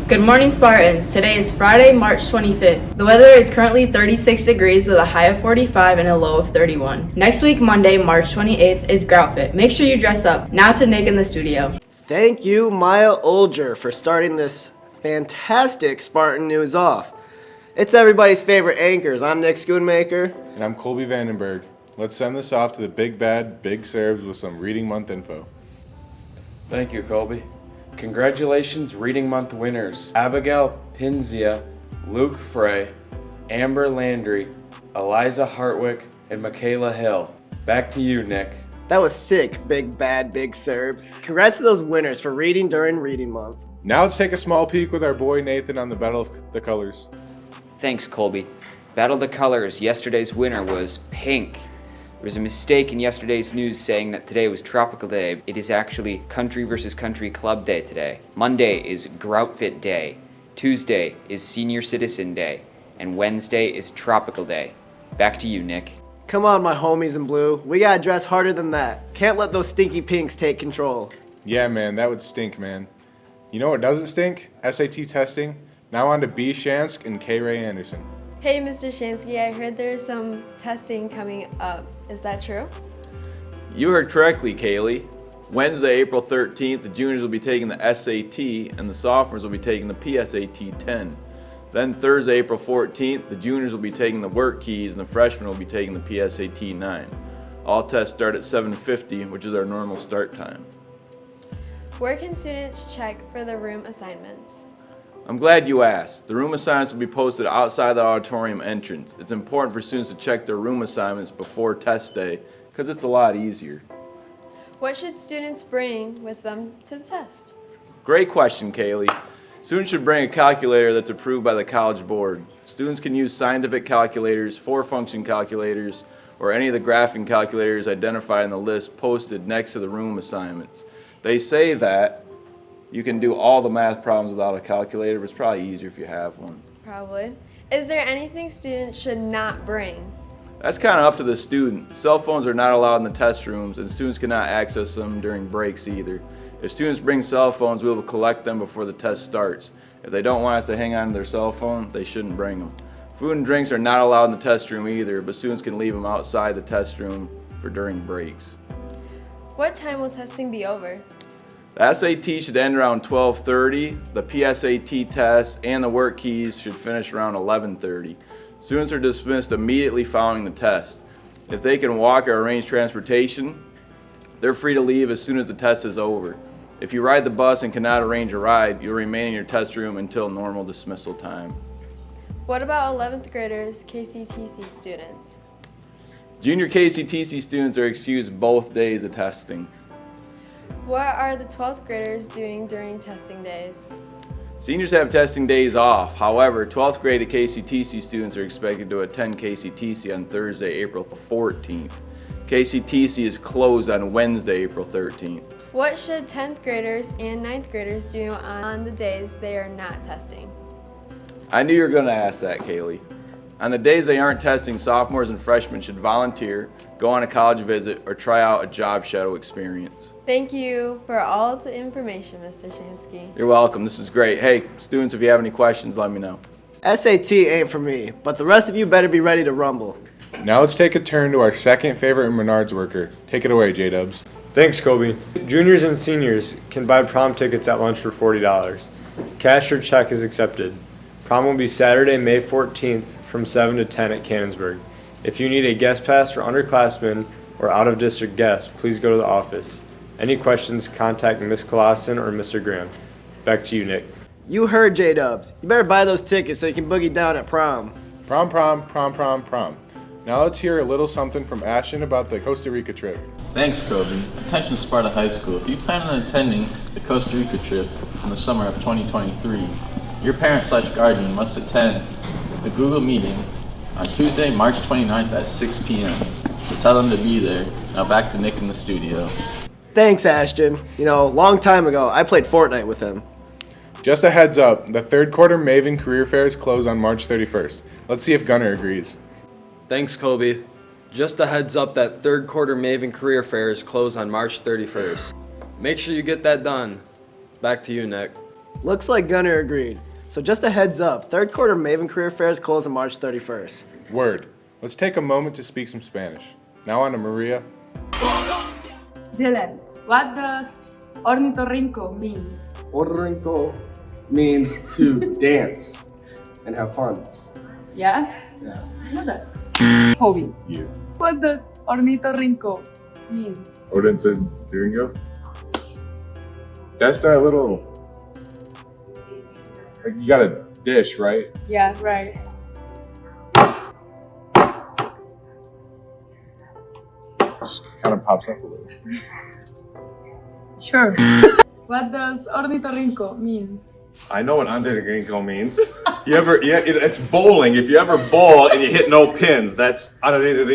Good morning, Spartans. Today is Friday, March 25th. The weather is currently 36 degrees with a high of 45 and a low of 31. Next week, Monday, March 28th, is Groutfit. Make sure you dress up. Now to Nick in the studio. Thank you, Maya Olger, for starting this fantastic Spartan news off. It's everybody's favorite anchors. I'm Nick Schoonmaker. And I'm Colby Vandenberg. Let's send this off to the big bad, big Serbs with some Reading Month info. Thank you, Colby. Congratulations, Reading Month winners. Abigail Pinzia, Luke Frey, Amber Landry, Eliza Hartwick, and Michaela Hill. Back to you, Nick. That was sick, big bad, big Serbs. Congrats to those winners for reading during Reading Month. Now let's take a small peek with our boy Nathan on the Battle of the Colors. Thanks, Colby. Battle of the Colors, yesterday's winner was pink. There was a mistake in yesterday's news saying that today was Tropical Day. It is actually Country versus Country Club Day today. Monday is Groutfit Day. Tuesday is Senior Citizen Day. And Wednesday is Tropical Day. Back to you, Nick. Come on, my homies in blue. We gotta dress harder than that. Can't let those stinky pinks take control. Yeah, man, that would stink, man. You know what doesn't stink? SAT testing. Now on to B. Shansk and K. Ray Anderson. Hey, Mr. Shansky, I heard there's some testing coming up. Is that true? You heard correctly, Kaylee. Wednesday, April 13th, the juniors will be taking the SAT and the sophomores will be taking the PSAT 10. Then Thursday, April 14th, the juniors will be taking the work keys and the freshmen will be taking the PSAT 9. All tests start at 7:50, which is our normal start time. Where can students check for the room assignments? I'm glad you asked. The room assignments will be posted outside the auditorium entrance. It's important for students to check their room assignments before test day because it's a lot easier. What should students bring with them to the test? Great question, Kaylee. Students should bring a calculator that's approved by the College Board. Students can use scientific calculators, four-function calculators, or any of the graphing calculators identified in the list posted next to the room assignments. They say that you can do all the math problems without a calculator, but it's probably easier if you have one. Probably. Is there anything students should not bring? That's kind of up to the student. Cell phones are not allowed in the test rooms, and students cannot access them during breaks either. If students bring cell phones, we will collect them before the test starts. If they don't want us to hang on to their cell phone, they shouldn't bring them. Food and drinks are not allowed in the test room either, but students can leave them outside the test room for during breaks. What time will testing be over? The SAT should end around 12:30. The PSAT test and the work keys should finish around 11:30. Students are dismissed immediately following the test. If they can walk or arrange transportation, they're free to leave as soon as the test is over. If you ride the bus and cannot arrange a ride, you'll remain in your test room until normal dismissal time. What about 11th graders, KCTC students? Junior KCTC students are excused both days of testing. What are the 12th graders doing during testing days? Seniors have testing days off. However, 12th grade KCTC students are expected to attend KCTC on Thursday, April 14th. KCTC is closed on Wednesday, April 13th. What should 10th graders and 9th graders do on the days they are not testing? I knew you were going to ask that, Kaylee. On the days they aren't testing, sophomores and freshmen should volunteer, go on a college visit, or try out a job shadow experience. Thank you for all the information, Mr. Shansky. You're welcome. This is great. Hey, students, if you have any questions, let me know. SAT ain't for me, but the rest of you better be ready to rumble. Now let's take a turn to our second favorite Menards worker. Take it away, J-Dubs. Thanks, Kobe. Juniors and seniors can buy prom tickets at lunch for $40. Cash or check is accepted. Prom will be Saturday, May 14th from 7 to 10 at Cannonsburg. If you need a guest pass for underclassmen or out-of-district guests, please go to the office. Any questions, contact Ms. Colossen or Mr. Graham. Back to you, Nick. You heard, J-Dubs. You better buy those tickets so you can boogie down at prom. Prom, prom, prom, prom, prom. Now let's hear a little something from Ashton about the Costa Rica trip. Thanks, Kobe. Attention Sparta High School. If you plan on attending the Costa Rica trip in the summer of 2023, your parent/guardian must attend the Google meeting on Tuesday, March 29th at 6 p.m. So tell them to be there. Now back to Nick in the studio. Thanks, Ashton. You know, long time ago, I played Fortnite with him. Just a heads up, the third quarter Maven career fairs close on March 31st. Let's see if Gunnar agrees. Thanks, Kobe. Just a heads up that third quarter Maven career fairs close on March 31st. Make sure you get that done. Back to you, Nick. Looks like Gunner agreed. So just a heads up, third quarter Maven Career Fairs close on March 31st. Word. Let's take a moment to speak some Spanish. Now on to Maria. Dylan, what does ornitorrinco means? Ornitorrinco means to dance and have fun. Yeah? Yeah. I know that. Hobby. You. What does ornitorrinco means? Ornitorrinco? That's that little... Like you got a dish, right? Yeah, right. Just kind of pops up a little. Sure. What does ornitorrinco means? I know what Untitled means. It's bowling. If you ever bowl and you hit no pins, that's Untitled.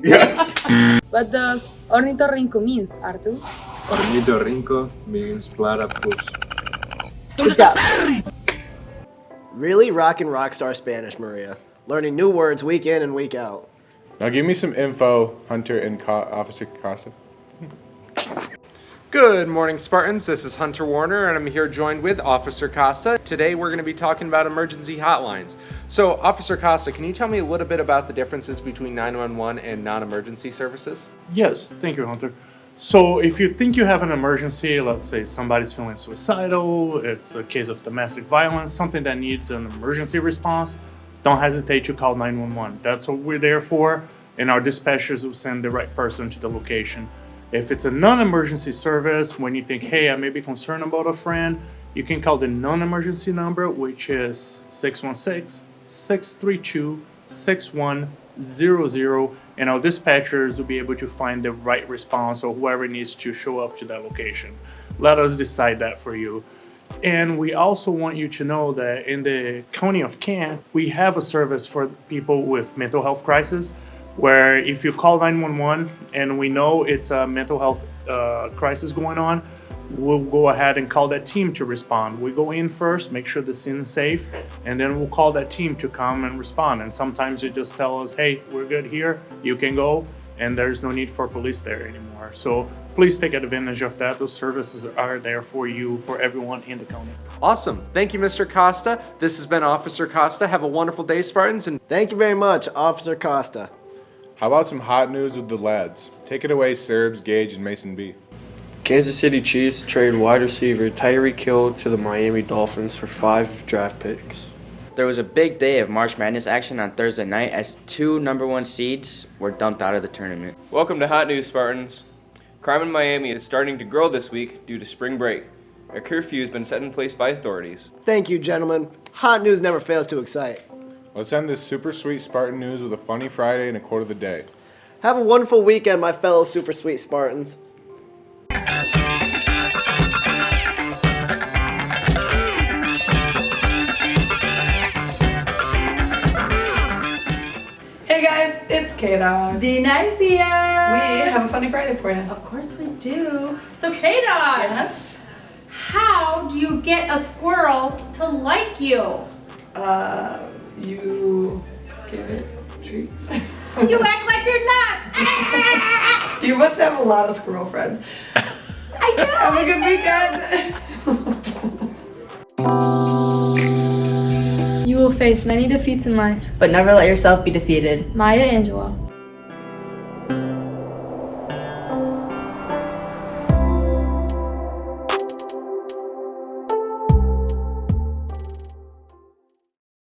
Yeah. What does ornitorrinco means, Arthur? Ornitorrinco means platypus. Good job. Really rockin' rockstar Spanish, Maria. Learning new words week in and week out. Now give me some info, Hunter and Officer Costa. Good morning, Spartans. This is Hunter Warner, and I'm here joined with Officer Costa. Today, we're going to be talking about emergency hotlines. So, Officer Costa, can you tell me a little bit about the differences between 911 and non-emergency services? Yes, thank you, Hunter. So, if you think you have an emergency, let's say somebody's feeling suicidal, it's a case of domestic violence, something that needs an emergency response, don't hesitate to call 911. That's what we're there for, and our dispatchers will send the right person to the location. If it's a non-emergency service, when you think, hey, I may be concerned about a friend, you can call the non-emergency number, which is 616-632-6100, and our dispatchers will be able to find the right response or whoever needs to show up to that location. Let us decide that for you. And we also want you to know that in the County of Kent, we have a service for people with mental health crisis, where if you call 911 and we know it's a mental health crisis going on, we'll go ahead and call that team to respond. We go in first, make sure the scene is safe, and then we'll call that team to come and respond. And sometimes they just tell us, hey, we're good here, you can go, and there's no need for police there anymore. So please take advantage of that. Those services are there for you, for everyone in the county. Awesome. Thank you, Mr. Costa. This has been Officer Costa. Have a wonderful day, Spartans. And thank you very much, Officer Costa. How about some hot news with the lads? Take it away, Serbs, Gage, and Mason B. Kansas City Chiefs trade wide receiver Tyreek Hill to the Miami Dolphins for 5 draft picks. There was a big day of March Madness action on Thursday night as 2 #1 seeds were dumped out of the tournament. Welcome to Hot News, Spartans. Crime in Miami is starting to grow this week due to spring break. A curfew has been set in place by authorities. Thank you, gentlemen. Hot news never fails to excite. Let's end this super sweet Spartan news with a funny Friday and a quote of the day. Have a wonderful weekend, my fellow super sweet Spartans. Hey guys, it's K-Dog. D-Nice here. We have a funny Friday for you. Of course we do. So K-Dog. Yes? How do you get a squirrel to like you? You give it treats. You act like you're not. You must have a lot of squirrel friends. I do. Have a good weekend. You will face many defeats in life, but never let yourself be defeated. Maya Angelou.